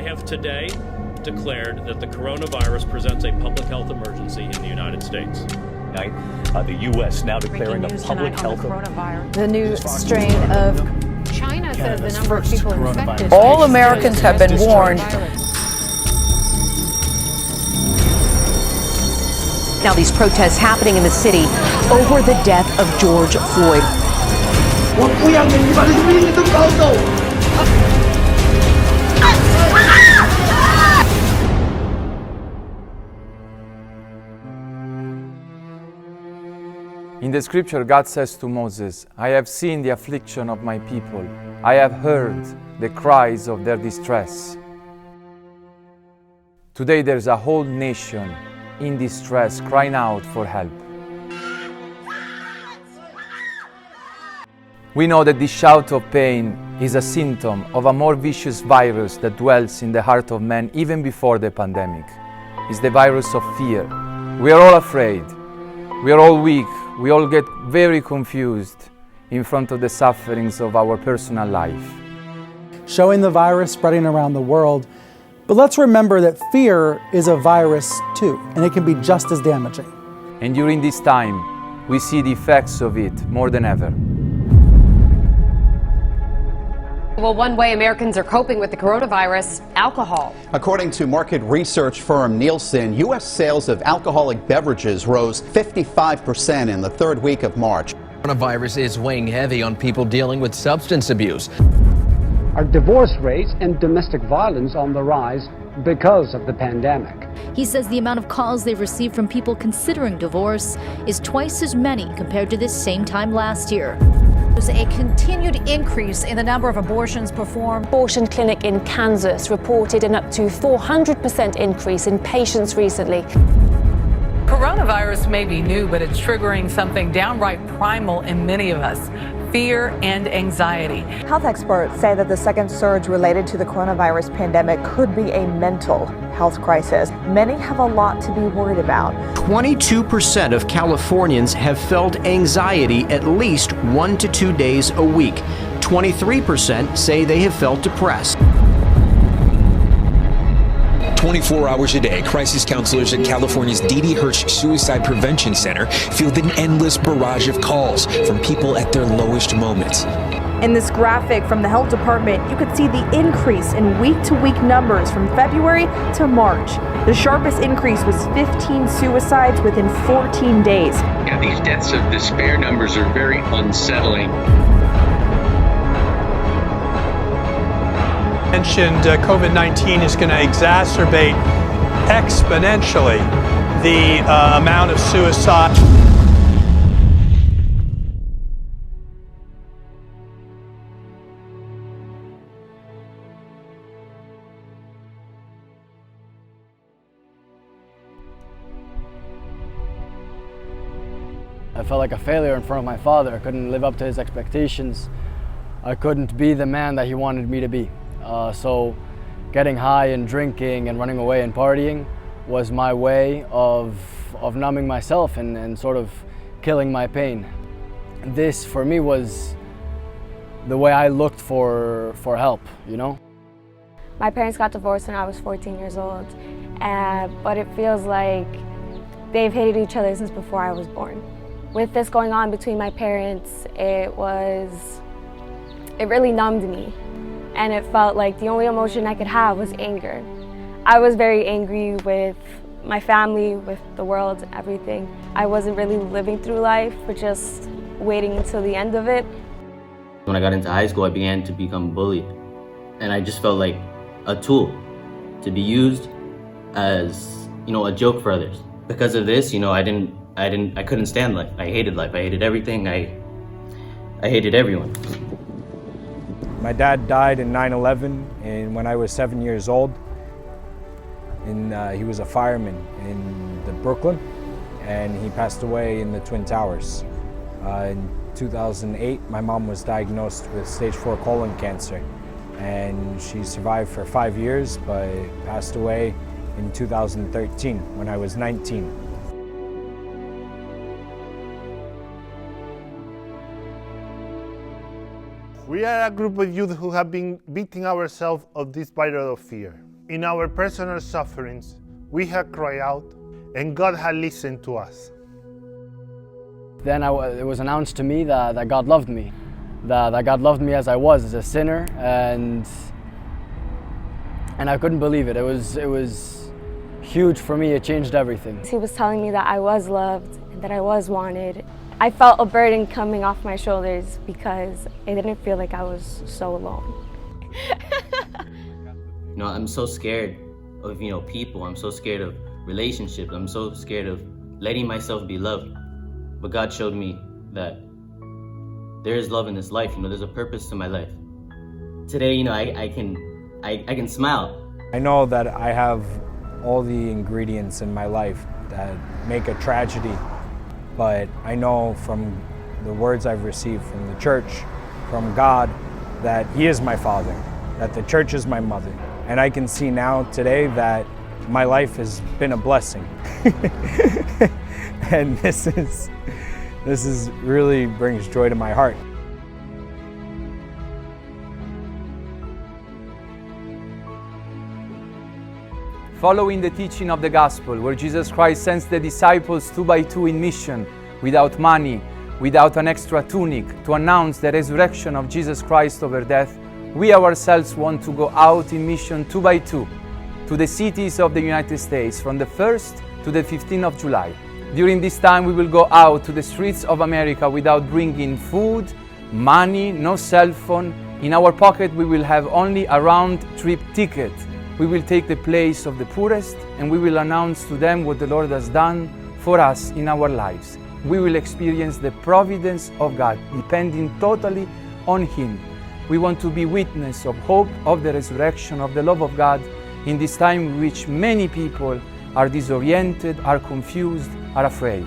have today declared that the coronavirus presents a public health emergency in the United States. The U.S. now declaring a public health coronavirus. The new strain of China says the number of people infected. all Americans have been warned. Now these protests happening in the city over the death of George Floyd. In the scripture, God says to Moses, I have seen the affliction of my people. I have heard the cries of their distress. Today there's a whole nation in distress crying out for help. We know that this shout of pain is a symptom of a more vicious virus that dwells in the heart of man even before the pandemic. It's the virus of fear. We are all afraid. We are all weak. We all get very confused in front of the sufferings of our personal life. Showing the virus spreading around the world, but let's remember that fear is a virus too, and it can be just as damaging. And during this time, we see the effects of it more than ever. Well, one way Americans are coping with the coronavirus, alcohol. According to market research firm Nielsen, U.S. sales of alcoholic beverages rose 55% in the third week of March. Coronavirus is weighing heavy on people dealing with substance abuse. Our divorce rates and domestic violence on the rise because of the pandemic. He says the amount of calls they've received from people considering divorce is twice as many compared to this same time last year. There's a continued increase in the number of abortions performed. Abortion clinic in Kansas reported an up to 400% increase in patients recently. Coronavirus may be new, but it's triggering something downright primal in many of us: fear and anxiety. Health experts say that the second surge related to the coronavirus pandemic could be a mental health crisis. Many have a lot to be worried about. 22% of Californians have felt anxiety at least 1 to 2 days a week. 23% say they have felt depressed. 24 hours a day, crisis counselors at California's D.D. Hirsch Suicide Prevention Center field an endless barrage of calls from people at their lowest moments. In this graphic from the health department, you could see the increase in week-to-week numbers from February to March. The sharpest increase was 15 suicides within 14 days. Yeah, these deaths of despair numbers are very unsettling. Mentioned COVID-19 is going to exacerbate exponentially the amount of suicide. I felt like a failure in front of my father. I couldn't live up to his expectations. I couldn't be the man that he wanted me to be. So getting high and drinking and running away and partying was my way of numbing myself and sort of killing my pain. This, for me, was the way I looked for help, you know? My parents got divorced when I was 14 years old, but it feels like they've hated each other since before I was born. With this going on between my parents, it really numbed me. And it felt like the only emotion I could have was anger. I was very angry with my family, with the world, everything. I wasn't really living through life, but just waiting until the end of it. When I got into high school, I began to become bullied. And I just felt like a tool to be used as, a joke for others. Because of this, I couldn't stand life. I hated life. I hated everything. I hated everyone. My dad died in 9/11 and when I was 7 years old. And he was a fireman in Brooklyn, and he passed away in the Twin Towers. In 2008, my mom was diagnosed with stage 4 colon cancer, and she survived for 5 years, but passed away in 2013 when I was 19. We are a group of youth who have been beating ourselves of this virus of fear. In our personal sufferings, we have cried out, and God had listened to us. Then it was announced to me that God loved me, that God loved me as I was, as a sinner, and I couldn't believe it. It was huge for me. It changed everything. He was telling me that I was loved and that I was wanted. I felt a burden coming off my shoulders because I didn't feel like I was so alone. I'm so scared of, people. I'm so scared of relationships. I'm so scared of letting myself be loved. But God showed me that there is love in this life. There's a purpose to my life. Today, I can smile. I know that I have all the ingredients in my life that make a tragedy, but I know from the words I've received from the church, from God, that He is my Father, that the church is my mother. And I can see now today that my life has been a blessing. And this is really brings joy to my heart. Following the teaching of the gospel, where Jesus Christ sends the disciples 2 by 2 in mission, without money, without an extra tunic, to announce the resurrection of Jesus Christ over death, we ourselves want to go out in mission 2 by 2 to the cities of the United States from the 1st to the 15th of July. During this time, we will go out to the streets of America without bringing food, money, no cell phone. In our pocket, we will have only a round-trip ticket. We will take the place of the poorest, and we will announce to them what the Lord has done for us in our lives. We will experience the providence of God, depending totally on Him. We want to be witness of hope, of the resurrection, of the love of God in this time in which many people are disoriented, are confused, are afraid.